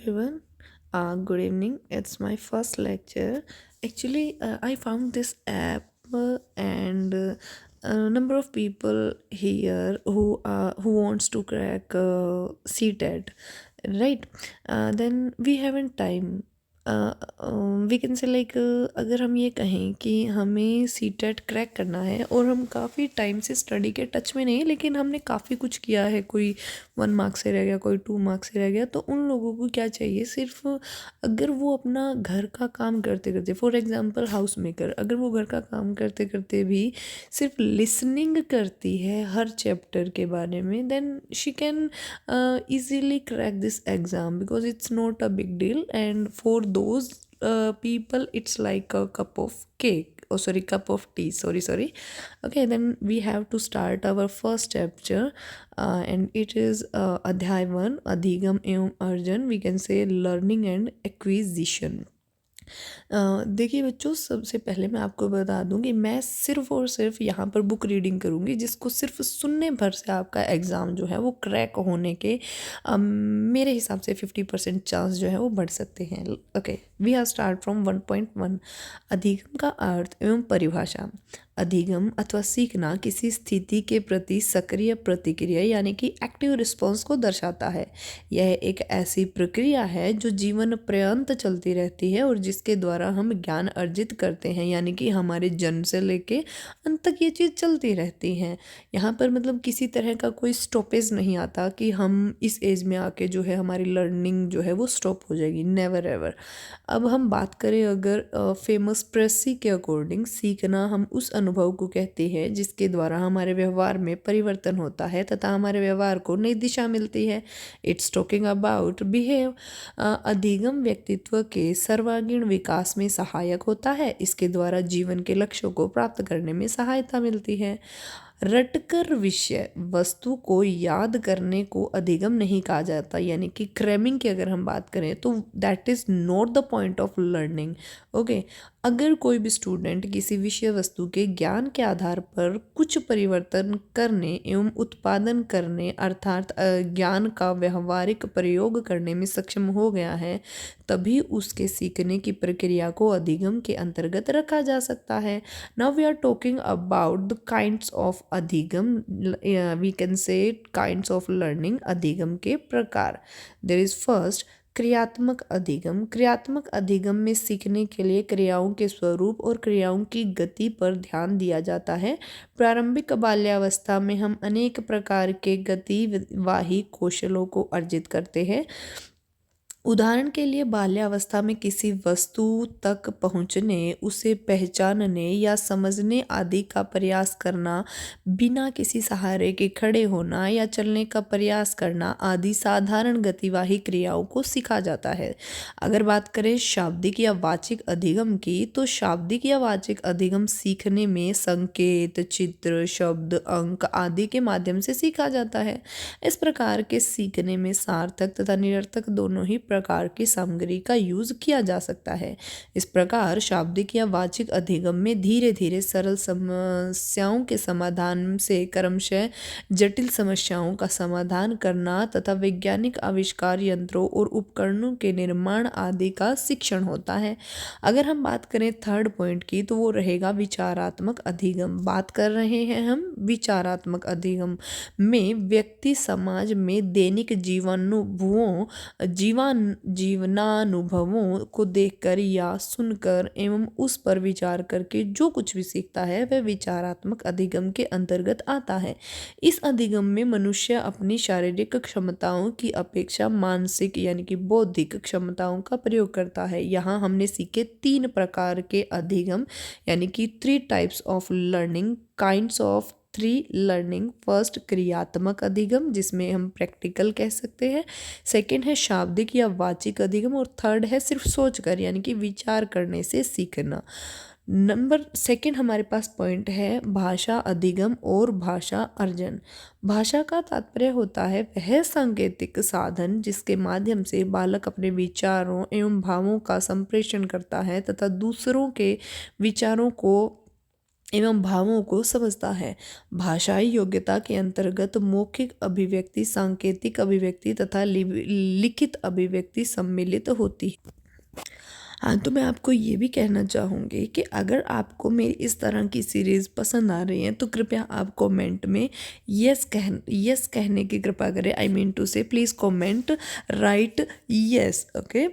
everyone. Good evening. It's my first lecture. Actually, I found this app and a number of people here who wants to crack CTET, right? Then we haven't time. We can say like अगर हम ये कहें कि हमें CTET crack करना है और हम काफ़ी टाइम से स्टडी के टच में नहीं, लेकिन हमने काफ़ी कुछ किया है, कोई 1 मार्क्स से रह गया, कोई 2 मार्क्स से रह गया, तो उन लोगों को क्या चाहिए, सिर्फ अगर वो अपना घर का काम करते करते, फॉर एग्जांपल हाउस मेकर, अगर वो घर का काम करते करते भी सिर्फ लिसनिंग करती है हर चैप्टर के बारे में, then she can easily crack this exam because it's not a big deal, and for those people it's like a cup of cake, oh sorry, cup of tea, sorry. Okay, then we have to start our first chapter, and it is adhyay 1, adhigam evam arjan, we can say learning and acquisition. देखिए बच्चों, सबसे पहले मैं आपको बता दूं कि मैं सिर्फ़ और सिर्फ यहाँ पर बुक रीडिंग करूँगी, जिसको सिर्फ सुनने भर से आपका एग्ज़ाम जो है वो क्रैक होने के मेरे हिसाब से 50% चांस जो है वो बढ़ सकते हैं। Okay, we are start from 1.1। अधिगम का अर्थ एवं परिभाषा। अधिगम अथवा सीखना किसी स्थिति के प्रति सक्रिय प्रतिक्रिया यानी कि एक्टिव रिस्पॉन्स को दर्शाता है। यह एक ऐसी प्रक्रिया है जो जीवन पर्यंत चलती रहती है और जिसके द्वारा हम ज्ञान अर्जित करते हैं, यानी कि हमारे जन्म से लेके अंत तक ये चीज़ चलती रहती हैं। यहाँ पर मतलब किसी तरह का कोई स्टॉपेज नहीं आता कि हम इस एज में आके जो है हमारी लर्निंग जो है वो स्टॉप हो जाएगी, नेवर एवर। अब हम बात करें अगर फेमस प्रेसी के अकॉर्डिंग, सीखना हम उस अनुभव को कहते हैं जिसके द्वारा हमारे व्यवहार में परिवर्तन होता है तथा हमारे व्यवहार को नई दिशा मिलती है। It's talking about behave. अधिगम व्यक्तित्व के सर्वांगीण विकास में सहायक होता है। इसके द्वारा जीवन के लक्ष्यों को प्राप्त करने में सहायता मिलती है। रटकर विषय वस्तु को याद करने को अधिगम नहीं कहा जाता, यानी कि क्रैमिंग की अगर हम बात करें तो that is not the point of learning. Okay, अगर कोई भी स्टूडेंट किसी विषय वस्तु के ज्ञान के आधार पर कुछ परिवर्तन करने एवं उत्पादन करने अर्थात ज्ञान का व्यवहारिक प्रयोग करने में सक्षम हो गया है, तभी उसके सीखने की प्रक्रिया को अधिगम के अंतर्गत रखा जा सकता है। Now we are talking about the kinds of अधिगम, we can say kinds of learning, अधिगम के प्रकार। देयर इज फर्स्ट क्रियात्मक अधिगम। क्रियात्मक अधिगम में सीखने के लिए क्रियाओं के स्वरूप और क्रियाओं की गति पर ध्यान दिया जाता है। प्रारंभिक बाल्यावस्था में हम अनेक प्रकार के गतिवाही कौशलों को अर्जित करते हैं। उदाहरण के लिए बाल्यावस्था में किसी वस्तु तक पहुँचने, उसे पहचानने या समझने आदि का प्रयास करना, बिना किसी सहारे के खड़े होना या चलने का प्रयास करना आदि साधारण गतिवाही क्रियाओं को सीखा जाता है। अगर बात करें शाब्दिक या वाचिक अधिगम की, तो शाब्दिक या वाचिक अधिगम सीखने में संकेत, चित्र, शब्द, अंक आदि के माध्यम से सीखा जाता है। इस प्रकार के सीखने में सार्थक तथा निरर्थक दोनों ही प्रकार की सामग्री का यूज किया जा सकता है। इस प्रकार शाब्दिक या वाचिक अधिगम में धीरे धीरे सरल समस्याओं के समाधान से क्रमशः जटिल समस्याओं का समाधान करना तथा वैज्ञानिक आविष्कार, यंत्रों और उपकरणों के निर्माण आदि का शिक्षण होता है। अगर हम बात करें थर्ड पॉइंट की, तो वो रहेगा विचारात्मक अधिगम। बात कर रहे हैं हम विचारात्मक अधिगम में व्यक्ति समाज में दैनिक जीवनानुभवों को देखकर या सुनकर एवं उस पर विचार करके जो कुछ भी सीखता है वह विचारात्मक अधिगम के अंतर्गत आता है। इस अधिगम में मनुष्य अपनी शारीरिक क्षमताओं की अपेक्षा मानसिक यानी कि बौद्धिक क्षमताओं का प्रयोग करता है। यहाँ हमने सीखे 3 प्रकार के अधिगम, यानी कि 3 types of learning, kinds of 3 learning. First क्रियात्मक अधिगम, जिसमें हम प्रैक्टिकल कह सकते हैं। सेकंड है शाब्दिक या वाचिक अधिगम, और थर्ड है सिर्फ सोचकर यानी कि विचार करने से सीखना। नंबर सेकंड हमारे पास पॉइंट है भाषा अधिगम और भाषा अर्जन। भाषा का तात्पर्य होता है वह सांकेतिक साधन जिसके माध्यम से बालक अपने विचारों एवं भावों का संप्रेषण करता है तथा दूसरों के विचारों को एवं भावों को समझता है। भाषाई योग्यता के अंतर्गत मौखिक अभिव्यक्ति, सांकेतिक अभिव्यक्ति तथा लिखित अभिव्यक्ति सम्मिलित होती है। हाँ, तो मैं आपको ये भी कहना चाहूँगी कि अगर आपको मेरी इस तरह की सीरीज़ पसंद आ रही है तो कृपया आप कमेंट में यस कहने की कृपा करें। आई मीन टू से please comment right yes, okay.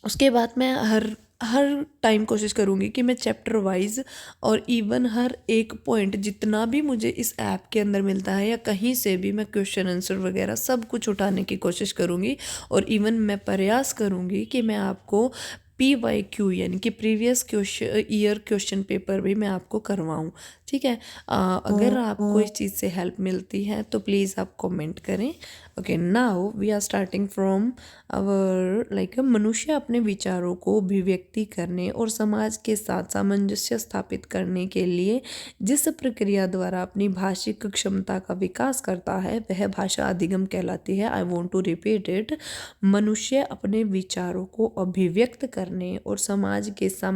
उसके बाद मैं हर हर टाइम कोशिश करूँगी कि मैं चैप्टर वाइज और इवन हर एक पॉइंट जितना भी मुझे इस ऐप के अंदर मिलता है या कहीं से भी मैं क्वेश्चन आंसर वगैरह सब कुछ उठाने की कोशिश करूँगी। और इवन मैं प्रयास करूँगी कि मैं आपको PYQ यानी कि previous question year question paper भी मैं आपको करवाऊँ। ठीक है। अगर आपको इस चीज़ से हेल्प मिलती है तो प्लीज़ आप कमेंट करें। Okay, now we are starting from our like मनुष्य अपने विचारों को अभिव्यक्ति करने और समाज के साथ सामंजस्य स्थापित करने के लिए जिस प्रक्रिया द्वारा अपनी भाषिक क्षमता का विकास करता है वह भाषा अधिगम कहलाती है। I want to repeat it. मनुष्य अपने विचारों को अभिव्यक्त करने और समाज के साथ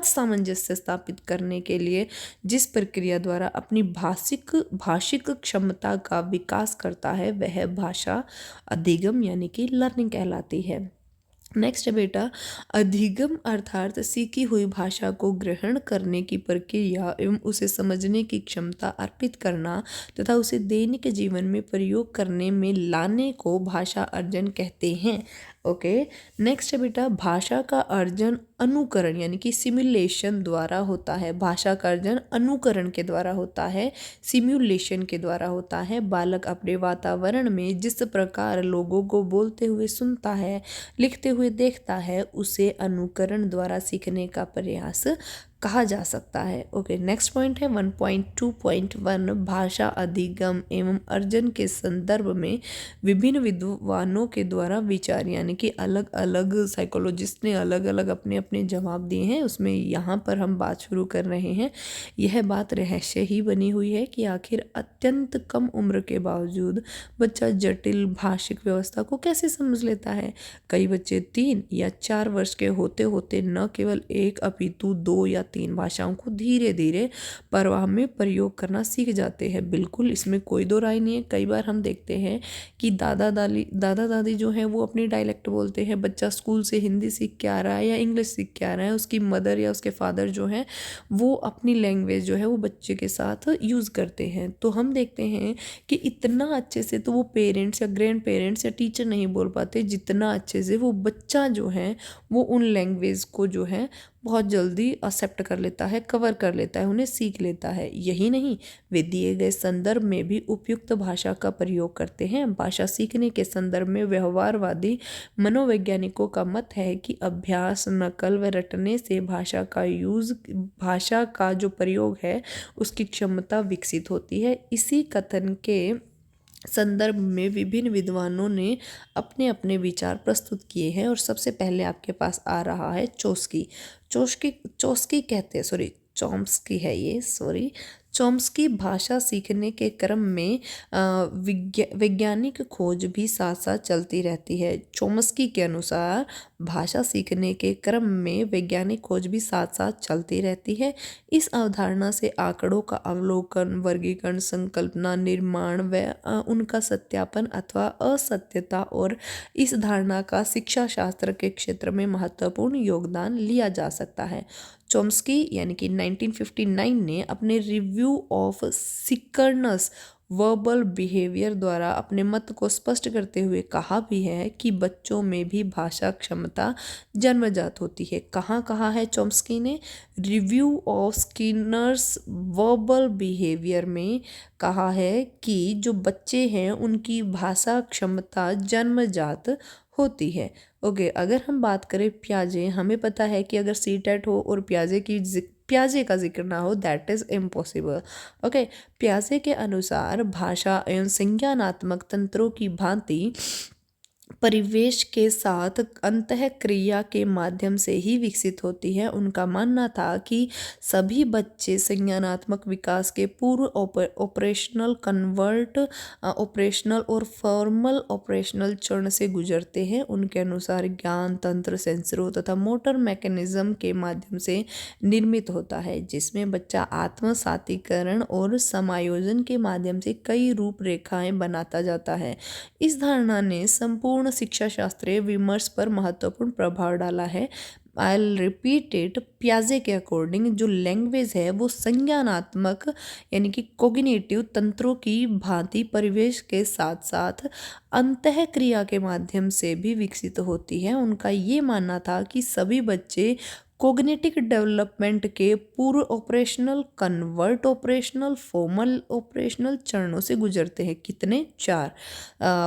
सामंजस्य स्थापित करने के लिए जिस प्रक्रिया द्वारा अपनी भाषिक क्षमता का विकास करता है वह भाषा अधिगम यानी कि लर्निंग कहलाती है। नेक्स्ट है बेटा, अधिगम अर्थात सीखी हुई भाषा को ग्रहण करने की प्रक्रिया एवं उसे समझने की क्षमता अर्पित करना तथा उसे दैनिक जीवन में प्रयोग करने में लाने को भाषा अर्जन कहते हैं। ओके, नेक्स्ट है बेटा, भाषा का अर्जन अनुकरण यानी कि सिमुलेशन द्वारा होता है। भाषा का अर्जन अनुकरण के द्वारा होता है, सिमुलेशन के द्वारा होता है। बालक अपने वातावरण में जिस प्रकार लोगों को बोलते हुए सुनता है, लिखते हुए देखता है, उसे अनुकरण द्वारा सीखने का प्रयास कहा जा सकता है। ओके, नेक्स्ट पॉइंट है 1.2.1 भाषा अधिगम एवं अर्जन के संदर्भ में विभिन्न विद्वानों के द्वारा विचार यानी कि अलग अलग साइकोलॉजिस्ट ने अलग अलग अपने अपने जवाब दिए हैं। उसमें यहाँ पर हम बात शुरू कर रहे हैं। यह बात रहस्य ही बनी हुई है कि आखिर अत्यंत कम उम्र के बावजूद बच्चा जटिल भाषिक व्यवस्था को कैसे समझ लेता है। कई बच्चे 3 या 4 वर्ष के होते होते न केवल एक अपितु 2 या 3 भाषाओं को धीरे धीरे परवाह में प्रयोग करना सीख जाते हैं। बिल्कुल, इसमें कोई दो राय नहीं है। कई बार हम देखते हैं कि दादा दादी जो हैं वो अपनी डायलेक्ट बोलते हैं। बच्चा स्कूल से हिंदी सीख के आ रहा है या इंग्लिश सीख के आ रहा है, उसकी मदर या उसके फादर जो हैं वो अपनी लैंग्वेज जो है वो बच्चे के साथ यूज़ करते हैं। तो हम देखते हैं कि इतना अच्छे से तो वो पेरेंट्स या ग्रैंड पेरेंट्स या टीचर नहीं बोल पाते जितना अच्छे से वो बच्चा जो है वो उन लैंग्वेज को जो है बहुत जल्दी एक्सेप्ट कर लेता है, कवर कर लेता है, उन्हें सीख लेता है। यही नहीं, वे दिए गए संदर्भ में भी उपयुक्त भाषा का प्रयोग करते हैं। भाषा सीखने के संदर्भ में व्यवहारवादी मनोवैज्ञानिकों का मत है कि अभ्यास, नकल व रटने से भाषा का जो प्रयोग है उसकी क्षमता विकसित होती है। इसी कथन के संदर्भ में विभिन्न विद्वानों ने अपने अपने विचार प्रस्तुत किए हैं और सबसे पहले आपके पास आ रहा है चॉम्स्की। चॉम्स्की कहते हैं, चॉम्स्की है ये, चॉम्स्की भाषा सीखने के क्रम में वैज्ञानिक खोज भी साथ साथ चलती रहती है। चॉम्स्की के अनुसार भाषा सीखने के क्रम में वैज्ञानिक खोज भी साथ साथ चलती रहती है। इस अवधारणा से आंकड़ों का अवलोकन, वर्गीकरण, संकल्पना, निर्माण व उनका सत्यापन अथवा असत्यता और इस धारणा का शिक्षा शास्त्र के क्षेत्र में महत्वपूर्ण योगदान लिया जा सकता है। चॉम्स्की यानी कि 1959 ने अपने रिव्यू ऑफ सिकर्नस वर्बल बिहेवियर द्वारा अपने मत को स्पष्ट करते हुए कहा भी है कि बच्चों में भी भाषा क्षमता जन्मजात होती है। कहाँ है चॉम्स्की ने? Review of Skinner's verbal behaviour में कहा है कि जो बच्चे हैं उनकी भाषा क्षमता जन्मजात होती है। ओके, अगर हम बात करें प्याजे, हमें पता है कि अगर सीटेट हो और प्याजे का जिक्र ना हो, दैट इज़ इम्पॉसिबल। ओके, प्याजे के अनुसार भाषा एवं संज्ञानात्मक तंत्रों की भांति परिवेश के साथ अंतःक्रिया के माध्यम से ही विकसित होती है। उनका मानना था कि सभी बच्चे संज्ञानात्मक विकास के पूर्व ऑपरेशनल कन्वर्ट ऑपरेशनल और फॉर्मल ऑपरेशनल चरण से गुजरते हैं। उनके अनुसार ज्ञान तंत्र सेंसरों तथा मोटर मैकेनिज्म के माध्यम से निर्मित होता है, जिसमें बच्चा आत्मसातीकरण और समायोजन के माध्यम से कई रूपरेखाएं बनाता जाता है। इस धारणा ने संपूर्ण शिक्षा शास्त्रीय विमर्श पर महत्वपूर्ण प्रभाव डाला है। आई रिपीट इट, प्याजे के अकॉर्डिंग जो लैंग्वेज है वो संज्ञानात्मक यानी कि कोग्निटिव तंत्रों की भांति परिवेश के साथ साथ अंतःक्रिया के माध्यम से भी विकसित होती है। उनका ये मानना था कि सभी बच्चे कोग्निटिव डेवलपमेंट के पूर्व operational convert operational formal operational चरणों से गुजरते हैं। कितने? 4।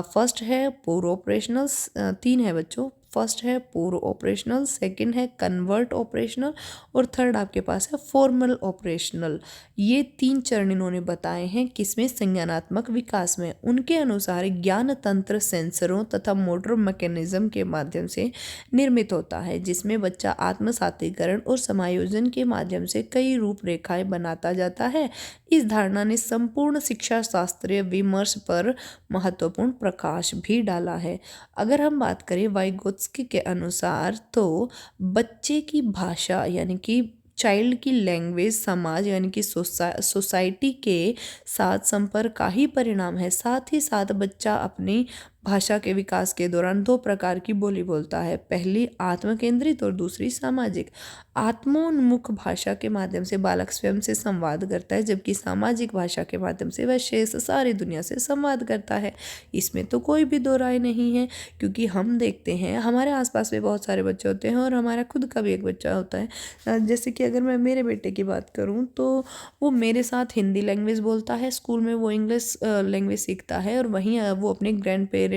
फर्स्ट है पूर्व ऑपरेशनल, 3 है बच्चों। फर्स्ट है पूर्व ऑपरेशनल, सेकंड है कन्वर्ट ऑपरेशनल और थर्ड आपके पास है फॉर्मल ऑपरेशनल। ये 3 चरण इन्होंने बताए हैं किसमें? संज्ञानात्मक विकास में। उनके अनुसार ज्ञान तंत्र सेंसरों तथा मोटर मैकेनिज्म के माध्यम से निर्मित होता है, जिसमें बच्चा आत्मसातीकरण और समायोजन के माध्यम से कई रूपरेखाएं बनाता जाता है। इस धारणा ने संपूर्ण शिक्षा शास्त्रीय विमर्श पर महत्वपूर्ण प्रकाश भी डाला है। अगर हम बात करें वाइगोत्स्की के अनुसार तो बच्चे की भाषा यानी कि चाइल्ड की लैंग्वेज समाज यानी कि सोसाइटी के साथ संपर्क का ही परिणाम है। साथ ही साथ बच्चा अपनी भाषा के विकास के दौरान 2 प्रकार की बोली बोलता है, पहली आत्मकेंद्रित और दूसरी सामाजिक। आत्मोन्मुख भाषा के माध्यम से बालक स्वयं से संवाद करता है, जबकि सामाजिक भाषा के माध्यम से वह शेष सारी दुनिया से संवाद करता है। इसमें तो कोई भी दो राय नहीं है, क्योंकि हम देखते हैं हमारे आसपास में बहुत सारे बच्चे होते हैं और हमारा खुद का भी एक बच्चा होता है। जैसे कि अगर मैं मेरे बेटे की बात करूँ तो वो मेरे साथ हिंदी लैंग्वेज बोलता है, स्कूल में वो इंग्लिश लैंग्वेज सीखता है और वहीं वो अपने ग्रैंड पेरेंट्स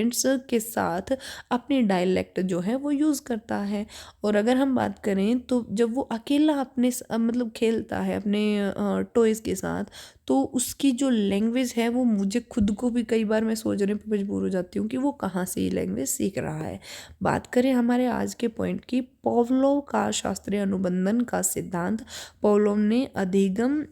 के साथ अपनी डायलेक्ट जो है वो यूज़ करता है। और अगर हम बात करें तो जब वो अकेला अपने मतलब खेलता है अपने टॉयज़ के साथ, तो उसकी जो लैंग्वेज है वो मुझे खुद को भी कई बार मैं सोचने पर मजबूर हो जाती हूँ कि वो कहाँ से ये लैंग्वेज सीख रहा है। बात करें हमारे आज के पॉइंट की, पाव्लोव का शास्त्रीय अनुबंधन का सिद्धांत। पाव्लोव ने अधिगम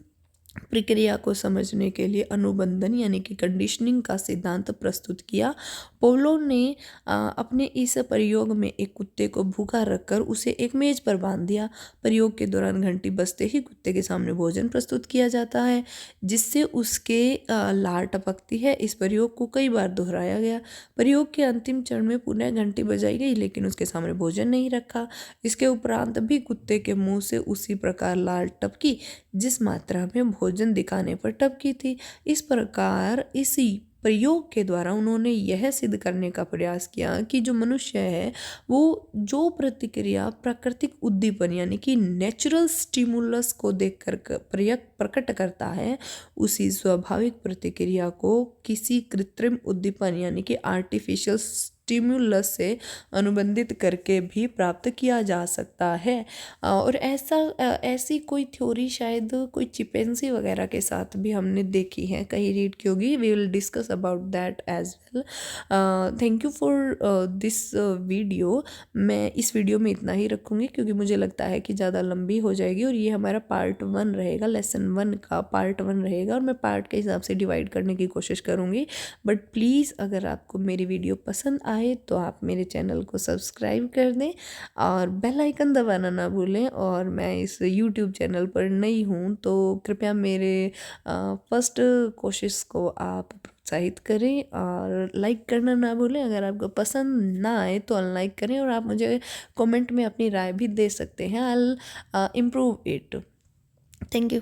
प्रक्रिया को समझने के लिए अनुबंधन यानी कि कंडीशनिंग का सिद्धांत प्रस्तुत किया। पाव्लोव ने अपने इस प्रयोग में एक कुत्ते को भूखा रखकर उसे एक मेज पर बांध दिया। प्रयोग के दौरान घंटी बजते ही कुत्ते के सामने भोजन प्रस्तुत किया जाता है, जिससे उसके लार टपकती है। इस प्रयोग को कई बार दोहराया गया। प्रयोग के अंतिम चरण में पुनः घंटी बजाई गई, लेकिन उसके सामने भोजन नहीं रखा। इसके उपरांत भी कुत्ते के मुंह से उसी प्रकार लार टपकी जिस मात्रा में भोजन दिखाने पर टपकी थी। इस प्रकार इसी प्रयोग के द्वारा उन्होंने यह सिद्ध करने का प्रयास किया कि जो मनुष्य है वो जो प्रतिक्रिया प्राकृतिक उद्दीपन यानी कि नेचुरल स्टिमुलस को देखकर प्रकट करता है, उसी स्वाभाविक प्रतिक्रिया को किसी कृत्रिम उद्दीपन यानी कि आर्टिफिशियल स्टिमुलस से अनुबंधित करके भी प्राप्त किया जा सकता है। और ऐसी कोई थ्योरी शायद कोई चिंपैंजी वगैरह के साथ भी हमने देखी है, कहीं रीड की होगी। We will discuss about that as well. Thank you for this video. मैं इस वीडियो में इतना ही रखूँगी क्योंकि मुझे लगता है कि ज़्यादा लंबी हो जाएगी और ये हमारा पार्ट 1 रहेगा, लेसन 1 का पार्ट 1 रहेगा और मैं पार्ट के हिसाब से डिवाइड करने की कोशिश करूँगी। बट प्लीज़ अगर आपको मेरी वीडियो पसंद आए तो आप मेरे चैनल को सब्सक्राइब कर दें और बेल आइकन दबाना ना भूलें। और मैं इस यूट्यूब चैनल पर नई हूँ तो कृपया मेरे फर्स्ट कोशिश को आप प्रोत्साहित करें और लाइक करना ना भूलें। अगर आपको पसंद ना आए तो अनलाइक करें और आप मुझे कमेंट में अपनी राय भी दे सकते हैं। I will improve it. Thank you.